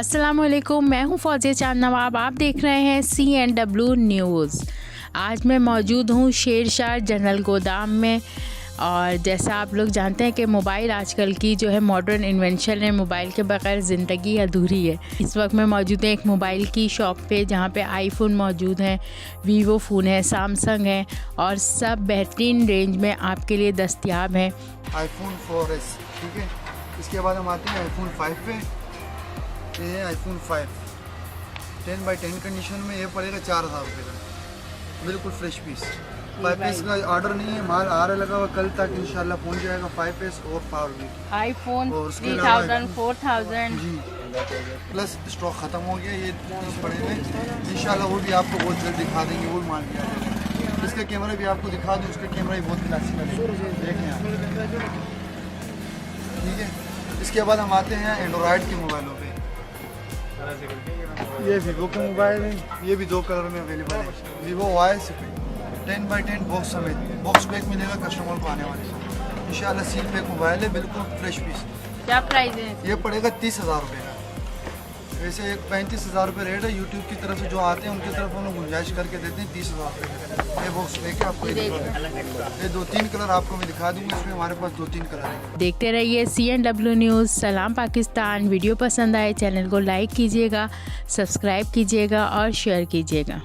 अस्सलामुअलैकुम, मैं हूं फौजिया चांद नवाब। आप देख रहे हैं CNW न्यूज़। आज मैं मौजूद हूं शेरशाह जनरल गोदाम में। और जैसा आप लोग जानते हैं कि मोबाइल आजकल की जो है मॉडर्न इन्वेंशन है, मोबाइल के बगैर ज़िंदगी अधूरी है। इस वक्त मैं मौजूद हूँ एक मोबाइल की शॉप पे जहाँ पे आईफोन मौजूद हैं, वीवो फ़ोन है, सैमसंग है और सब बेहतरीन रेंज में आपके लिए दस्तयाब हैं। iPhone 4S, ठीक है। इसके बाद हम आते हैं iPhone 5 पे। ये है iPhone 5 10x10 कंडीशन में। ये पड़ेगा 4000 रुपये का, बिल्कुल फ्रेश पीस। 5S का ऑर्डर नहीं है, माल आ रहा लगा हुआ, कल तक इंशाल्लाह पहुंच जाएगा 5S और पावर भी। iPhone और उसके 3000 4000 जी प्लस स्टॉक ख़त्म हो गया। ये पीस पड़े हुए इंशाल्लाह, वो भी आपको बहुत जल्द दिखा देंगे। वो माल भी आ जाएगा। इसका कैमरा भी आपको दिखा दूँ, उसका कैमरा भी बहुत क्लासिक है, देखें आप, ठीक है। इसके बाद हम आते हैं एंड्रॉयड के मोबाइलों पे। ये वीवो के मोबाइल है, ये भी 2 कलर में अवेलेबल है। वीवो Y 10x10 बॉक्स समेत, बॉक्स पैक मिलेगा कस्टमर को आने वाले। इंशाल्लाह सील पैक मोबाइल है, बिल्कुल फ्रेश पीस। क्या प्राइस है? ये पड़ेगा 30,000 रुपये का। वैसे 35,000 रुपये रेट है। यूट्यूब की तरफ से जो आते हैं उनकी तरफ हम लोग गुंजाइश करके देते हैं 30,000 रुपये। ये बॉक्स पैक है आपको। ये 2-3 कलर आपको मैं दिखा दूँगी, इसमें हमारे पास 2-3 कलर हैं। देखते रहिए CNW न्यूज़। सलाम पाकिस्तान। वीडियो पसंद आए चैनल को लाइक कीजिएगा, सब्सक्राइब कीजिएगा और शेयर कीजिएगा।